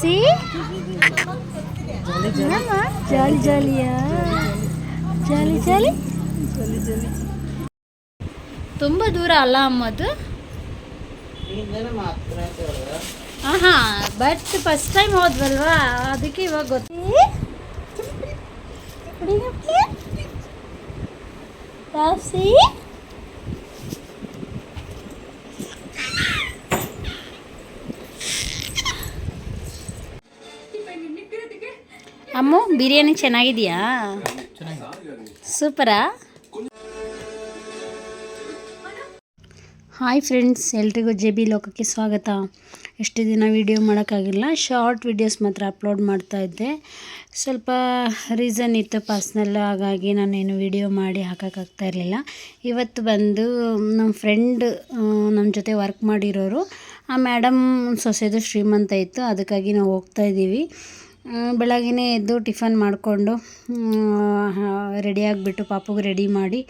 ಪ್ಯಾಪ್ಸಿ ಜಾಲಿ ಜಾಲಿಯಾ ಜಾಲಿ ಜಾಲಿ ತುಂಬ ದೂರ ಅಲ್ಲ ಅಮ್ಮದು. ಹಾಂ ಬಟ್ ಫಸ್ಟ್ ಟೈಮ್ ಹೋದ್ವಲ್ವಾ ಅದಕ್ಕೆ ಇವಾಗ ಗೊತ್ತಿ. ಪ್ಯಾಪ್ಸಿ ಅಮ್ಮು ಬಿರಿಯಾನಿ ಚೆನ್ನಾಗಿದೆಯಾ? ಸೂಪರಾ? ಹಾಯ್ ಫ್ರೆಂಡ್ಸ್, ಎಲ್ರಿಗೂ ಜೆ ಬಿ ಲೋಕಕ್ಕೆ ಸ್ವಾಗತ. ಎಷ್ಟು ದಿನ ವೀಡಿಯೋ ಮಾಡೋಕ್ಕಾಗಿಲ್ಲ, ಶಾರ್ಟ್ ವೀಡಿಯೋಸ್ ಮಾತ್ರ ಅಪ್ಲೋಡ್ ಮಾಡ್ತಾಯಿದ್ದೆ. ಸ್ವಲ್ಪ ರೀಸನ್ ಇತ್ತು ಪರ್ಸ್ನಲ್, ಹಾಗಾಗಿ ನಾನೇನು ವೀಡಿಯೋ ಮಾಡಿ ಹಾಕೋಕ್ಕಾಗ್ತಾ ಇರಲಿಲ್ಲ. ಇವತ್ತು ಬಂದು ನಮ್ಮ ಫ್ರೆಂಡ್ ನಮ್ಮ ಜೊತೆ ವರ್ಕ್ ಮಾಡಿರೋರು, ಆ ಮೇಡಮ್ ಸೊಸೆದು ಶ್ರೀಮಂತ ಇತ್ತು, ಅದಕ್ಕಾಗಿ ನಾವು ಹೋಗ್ತಾಯಿದ್ದೀವಿ. ಬೆಳಗ್ಗೆ ಎದ್ದು ಟಿಫನ್ ಮಾಡಿಕೊಂಡು ರೆಡಿಯಾಗಿಬಿಟ್ಟು ಪಾಪುಗೆ ರೆಡಿ ಮಾಡಿ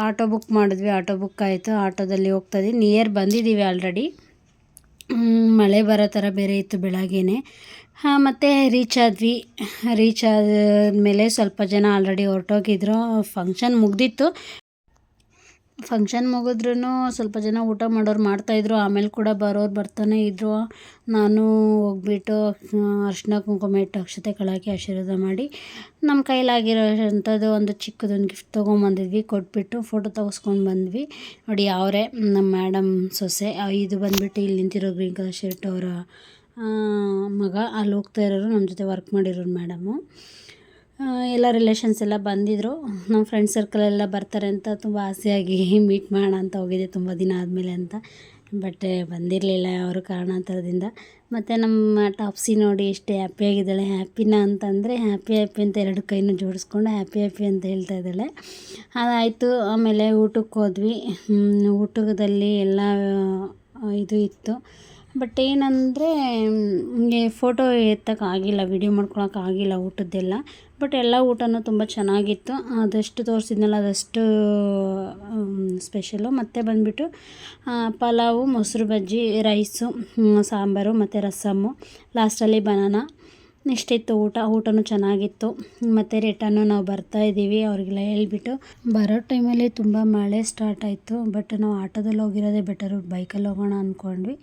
ಆಟೋ ಬುಕ್ ಮಾಡಿದ್ವಿ. ಆಟೋ ಬುಕ್ ಆಯಿತು, ಆಟೋದಲ್ಲಿ ಹೋಗ್ತಾಯಿದ್ವಿ. ನಿಯರ್ ಬಂದಿದ್ದೀವಿ ಆಲ್ರೆಡಿ. ಮಳೆ ಬರೋ ಥರ ಬೇರೆ ಇತ್ತು ಬೆಳಗ್ಗೆನೇ. ಮತ್ತು ರೀಚ್ ಆದಮೇಲೆ ಸ್ವಲ್ಪ ಜನ ಆಲ್ರೆಡಿ ಹೊರಟೋಗಿದ್ರು. ಫಂಕ್ಷನ್ ಮುಗ್ದಿತ್ತು. ಫಂಕ್ಷನ್ ಮುಗಿದ್ರೂ ಸ್ವಲ್ಪ ಜನ ಊಟ ಮಾಡೋರು ಮಾಡ್ತಾಯಿದ್ರು, ಆಮೇಲೆ ಕೂಡ ಬರೋರು ಬರ್ತಾನೆ ಇದ್ದರು. ನಾನು ಹೋಗ್ಬಿಟ್ಟು ಅರ್ಶಿನ ಕುಂಕುಮ ಇಟ್ಟು ಅಕ್ಷತೆ ಕಳಾಕಿ ಆಶೀರ್ವಾದ ಮಾಡಿ ನಮ್ಮ ಕೈಲಾಗಿರೋಂಥದ್ದು ಒಂದು ಚಿಕ್ಕದೊಂದು ಗಿಫ್ಟ್ ತೊಗೊಂಬಂದಿದ್ವಿ, ಕೊಟ್ಬಿಟ್ಟು ಫೋಟೋ ತೆಗೆಸ್ಕೊಂಡು ಬಂದ್ವಿ. ನೋಡಿ ಅವರೇ ನಮ್ಮ ಮೇಡಮ್ ಸೊಸೆ. ಇದು ಬಂದುಬಿಟ್ಟು ಇಲ್ಲಿ ನಿಂತಿರೋ ಗ್ರೀನ್ ಕಲರ್ ಶರ್ಟ್ ಅವರ ಮಗ. ಅಲ್ಲಿ ಹೋಗ್ತಾ ಇರೋರು ನಮ್ಮ ಜೊತೆ ವರ್ಕ್ ಮಾಡಿರೋರು ಮೇಡಮು. ಎಲ್ಲ ರಿಲೇಷನ್ಸ್ ಎಲ್ಲ ಬಂದಿದ್ದರು. ನಮ್ಮ ಫ್ರೆಂಡ್ ಸರ್ಕಲೆಲ್ಲ ಬರ್ತಾರೆ ಅಂತ ತುಂಬ ಆಸೆಯಾಗಿ ಮೀಟ್ ಮಾಡೋಣ ಅಂತ ಹೋಗಿದ್ದೆ ತುಂಬ ದಿನ ಆದಮೇಲೆ ಅಂತ. ಬಟ್ ಬಂದಿರಲಿಲ್ಲ ಅವರು ಕಾರಣಾಂತರದಿಂದ. ಮತ್ತು ನಮ್ಮ ಟಾಪ್ಸಿ ನೋಡಿ ಎಷ್ಟು ಹ್ಯಾಪಿಯಾಗಿದ್ದಾಳೆ. ಹ್ಯಾಪಿನ ಅಂತಂದರೆ ಹ್ಯಾಪಿ ಅಂತ ಎರಡು ಕೈನೂ ಜೋಡಿಸ್ಕೊಂಡು ಹ್ಯಾಪಿ ಅಂತ ಹೇಳ್ತಾ ಇದ್ದಾಳೆ. ಅದಾಯಿತು. ಆಮೇಲೆ ಊಟಕ್ಕೆ ಹೋದ್ವಿ. ಊಟದಲ್ಲಿ ಎಲ್ಲ ಇದು ಇತ್ತು. ಬಟ್ ಏನಂದರೆ ಹಿಂಗೆ ಫೋಟೋ ಎತ್ತೋಕ್ಕಾಗಿಲ್ಲ, ವೀಡಿಯೋ ಮಾಡ್ಕೊಳಕ್ಕಾಗಿಲ್ಲ ಊಟದ್ದೆಲ್ಲ. ಬಟ್ ಎಲ್ಲ ಊಟನೂ ತುಂಬ ಚೆನ್ನಾಗಿತ್ತು. ಅದೆಷ್ಟು ತೋರಿಸಿದ್ನಲ್ಲ ಅದಷ್ಟು ಸ್ಪೆಷಲು. ಮತ್ತು ಬಂದುಬಿಟ್ಟು ಪಲಾವು, ಮೊಸರು ಬಜ್ಜಿ, ರೈಸು, ಸಾಂಬಾರು ಮತ್ತು ರಸಮ್ಮು, ಲಾಸ್ಟಲ್ಲಿ ಬನಾನಾ. ಇಷ್ಟಿತ್ತು ಊಟನೂ ಚೆನ್ನಾಗಿತ್ತು. ಮತ್ತು ರಿಟರ್ನು ನಾವು ಬರ್ತಾಯಿದ್ದೀವಿ. ಅವ್ರಿಗೆಲ್ಲ ಹೇಳ್ಬಿಟ್ಟು ಬರೋ ಟೈಮಲ್ಲಿ ತುಂಬ ಮಳೆ ಸ್ಟಾರ್ಟ್ ಆಯಿತು. ಬಟ್ ನಾವು ಆಟೋದಲ್ಲಿ ಹೋಗಿರೋದೇ ಬೆಟರು, ಬೈಕಲ್ಲಿ ಹೋಗೋಣ ಅಂದ್ಕೊಂಡ್ವಿ.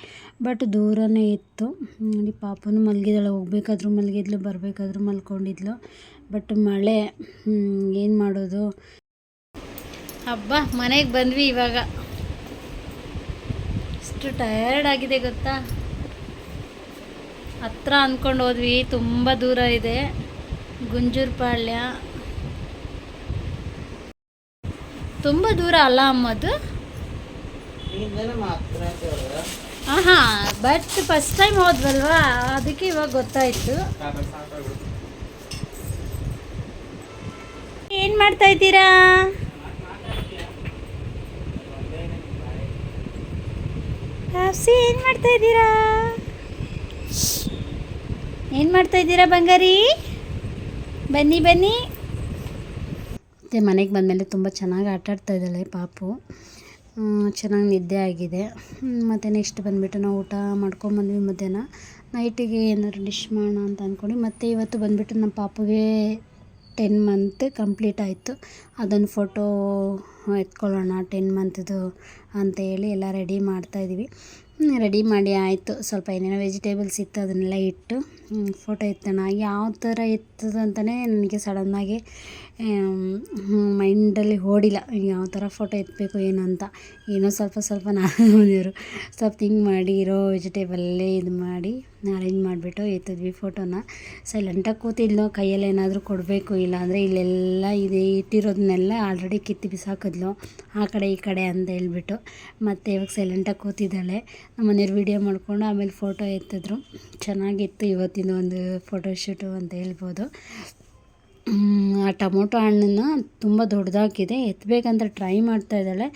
ಬಟ್ ದೂರನೇ ಇತ್ತು. ನೋಡಿ ಪಾಪನೂ ಮಲಗಿದ್ದಾಳೆ, ಹೋಗ್ಬೇಕಾದ್ರೂ ಮಲಗಿದ್ಲು, ಬರಬೇಕಾದ್ರೂ ಮಲ್ಕೊಂಡಿದ್ಲು. ಬಟ್ ಮಳೆ ಏನು ಮಾಡೋದು. ಹಬ್ಬ ಮನೆಗೆ ಬಂದ್ವಿ ಇವಾಗ. ಎಷ್ಟು ಟಯರ್ಡ್ ಆಗಿದೆ ಗೊತ್ತಾ. ಹತ್ರ ಅಂದ್ಕೊಂಡು ಹೋದ್ವಿ, ತುಂಬ ದೂರ ಇದೆ. ಗುಂಜೂರ್ಪಾಳ್ಯ ತುಂಬ ದೂರ ಅಲ್ಲ ಅಮ್ಮದು. ಹಾಂ ಬಟ್ ಫಸ್ಟ್ ಟೈಮ್ ಹೋದ್ವಲ್ವಾ ಅದಕ್ಕೆ ಇವಾಗ ಗೊತ್ತಾಯಿತು. ಏನು ಮಾಡ್ತಾ ಇದ್ದೀರಾ? ಏನು ಮಾಡ್ತಾ ಇದ್ದೀರಾ? ಏನು ಮಾಡ್ತಾಯಿದ್ದೀರಾ ಬಂಗಾರಿ? ಬನ್ನಿ. ಮತ್ತು ಮನೆಗೆ ಬಂದಮೇಲೆ ತುಂಬ ಚೆನ್ನಾಗಿ ಆಟಾಡ್ತಾ ಇದ್ದಾಳೆ ಪಾಪು. ಚೆನ್ನಾಗಿ ನಿದ್ದೆ ಆಗಿದೆ. ಮತ್ತು ನೆಕ್ಸ್ಟ್ ಬಂದುಬಿಟ್ಟು ನಾವು ಊಟ ಮಾಡ್ಕೊಂಬಂದ್ವಿ. ಮಧ್ಯಾಹ್ನ ನೈಟಿಗೆ ಏನಾದ್ರು ಡಿಶ್ ಮಾಡೋಣ ಅಂತ ಅಂದ್ಕೊಂಡು. ಮತ್ತು ಇವತ್ತು ಬಂದುಬಿಟ್ಟು ನಮ್ಮ ಪಾಪುಗೆ 10 ಮಂತ್ ಕಂಪ್ಲೀಟ್ ಆಯಿತು. ಅದನ್ನು ಫೋಟೋ ಎತ್ಕೊಳ್ಳೋಣ 10 ಮಂತ್ದು ಅಂತ ಹೇಳಿ ಎಲ್ಲ ರೆಡಿ ಮಾಡ್ತಾಯಿದ್ದೀವಿ. ರೆಡಿ ಮಾಡಿ ಆಯಿತು. ಸ್ವಲ್ಪ ಏನೇನೋ ವೆಜಿಟೇಬಲ್ಸ್ ಇತ್ತು, ಅದನ್ನೆಲ್ಲ ಇಟ್ಟು ಫೋಟೋ ಎತ್ತೋಣ. ಯಾವ ಥರ ಎತ್ತೋದು ಅಂತಲೇ ನನಗೆ ಸಡನ್ನಾಗಿ ಮೈಂಡಲ್ಲಿ ಓಡಿಲ್ಲ, ಯಾವ ಥರ ಫೋಟೋ ಎತ್ತಬೇಕು ಏನು ಅಂತ. ಏನೋ ಸ್ವಲ್ಪ ನಾನು ಸ್ವಲ್ಪ ಥಿಂಕ್ ಮಾಡಿ ಇರೋ ವೆಜಿಟೇಬಲ್ಲೇ ಇದು ಮಾಡಿ ಅರೇಂಜ್ ಮಾಡಿಬಿಟ್ಟು ಎತ್ತಿದ್ವಿ ಫೋಟೋನ. ಸೈಲೆಂಟಾಗಿ ಕೂತಿದ್ಲು, ಕೈಯಲ್ಲಿ ಏನಾದರೂ ಕೊಡಬೇಕು, ಇಲ್ಲಾಂದರೆ ಇಲ್ಲೆಲ್ಲ ಇದೆ ಇಟ್ಟಿರೋದನ್ನೆಲ್ಲ ಆಲ್ರೆಡಿ ಕಿತ್ತು ಬಿಸಾಕಿದ್ಲು ಆ ಕಡೆ ಈ ಕಡೆ ಅಂತ ಹೇಳ್ಬಿಟ್ಟು. ಮತ್ತು ಇವಾಗ ಸೈಲೆಂಟಾಗಿ ಕೂತಿದ್ದಾಳೆ. ನಮ್ಮ ಮನೆಯವ್ರು ವೀಡಿಯೋ ಮಾಡಿಕೊಂಡು ಆಮೇಲೆ ಫೋಟೋ ಎತ್ತಿದ್ರು. ಚೆನ್ನಾಗಿತ್ತು ಇವತ್ತಿನ ಒಂದು ಫೋಟೋಶೂಟು ಅಂತ ಹೇಳ್ಬೋದು. ಆ ಟೊಮೊಟೊ ಹಣ್ಣನ್ನು ತುಂಬ ದೊಡ್ಡದಾಗಿದೆ, ಎತ್ತಬೇಕಂತ ಟ್ರೈ ಮಾಡ್ತಾಯಿದ್ದಾಳೆ.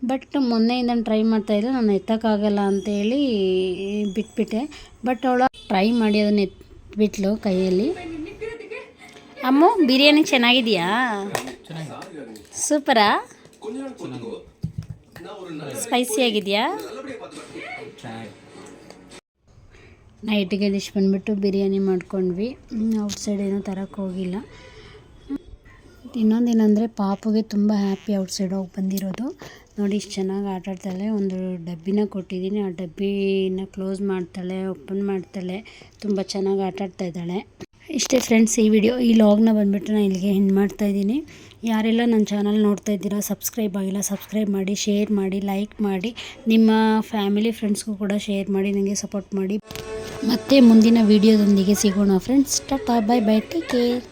ಬಟ್ ಮೊನ್ನೆಯಿಂದ ಟ್ರೈ ಮಾಡ್ತಾಯಿದ್ದೆ, ನಾನು ಎತ್ತೋಕ್ಕಾಗಲ್ಲ ಅಂತೇಳಿ ಬಿಟ್ಬಿಟ್ಟೆ. ಬಟ್ ಅವಳು ಟ್ರೈ ಮಾಡಿ ಅದನ್ನು ಎತ್ಬಿಟ್ಲು ಕೈಯಲ್ಲಿ. ಅಮ್ಮು ಬಿರಿಯಾನಿ ಚೆನ್ನಾಗಿದೆಯಾ? ಸೂಪರಾ? ಸ್ಪೈಸಿ ಆಗಿದೆಯಾ? ನೈಟಿಗೆ ಡಿಶ್ ಬಂದುಬಿಟ್ಟು ಬಿರಿಯಾನಿ ಮಾಡ್ಕೊಂಡ್ವಿ. ಔಟ್ಸೈಡ್ ಏನೂ ತರೋಕ್ಕೆ ಹೋಗಿಲ್ಲ. ಇನ್ನೊಂದೇನೆಂದರೆ ಪಾಪುಗೆ ತುಂಬ ಹ್ಯಾಪಿ ಔಟ್ಸೈಡ್ ಹೋಗಿ ಬಂದಿರೋದು. ನೋಡಿ ಇಷ್ಟು ಚೆನ್ನಾಗಿ ಆಟಾಡ್ತಾಳೆ. ಒಂದು ಡಬ್ಬಿನ ಕೊಟ್ಟಿದ್ದೀನಿ, ಆ ಡಬ್ಬಿನ ಕ್ಲೋಸ್ ಮಾಡ್ತಾಳೆ, ಓಪನ್ ಮಾಡ್ತಾಳೆ, ತುಂಬ ಚೆನ್ನಾಗಿ ಆಟಾಡ್ತಾ ಇದ್ದಾಳೆ. ಇಷ್ಟೇ ಫ್ರೆಂಡ್ಸ್ ಈ ಲಾಗ್ನ ಬಂದುಬಿಟ್ಟು ನಾನು ಇಲ್ಲಿಗೆ ಎಂಡ್ ಮಾಡ್ತಾಯಿದ್ದೀನಿ. ಯಾರೆಲ್ಲ ನನ್ನ ಚಾನಲ್ ನೋಡ್ತಾ ಇದ್ದೀರಾ, ಸಬ್ಸ್ಕ್ರೈಬ್ ಆಗಿಲ್ಲ ಸಬ್ಸ್ಕ್ರೈಬ್ ಮಾಡಿ, ಶೇರ್ ಮಾಡಿ, ಲೈಕ್ ಮಾಡಿ, ನಿಮ್ಮ ಫ್ಯಾಮಿಲಿ ಫ್ರೆಂಡ್ಸ್ಗೂ ಕೂಡ ಶೇರ್ ಮಾಡಿ, ನನಗೆ ಸಪೋರ್ಟ್ ಮಾಡಿ. ಮತ್ತೆ ಮುಂದಿನ ವೀಡಿಯೋದೊಂದಿಗೆ ಸಿಗೋಣ friends. Tata, bye bye, take care.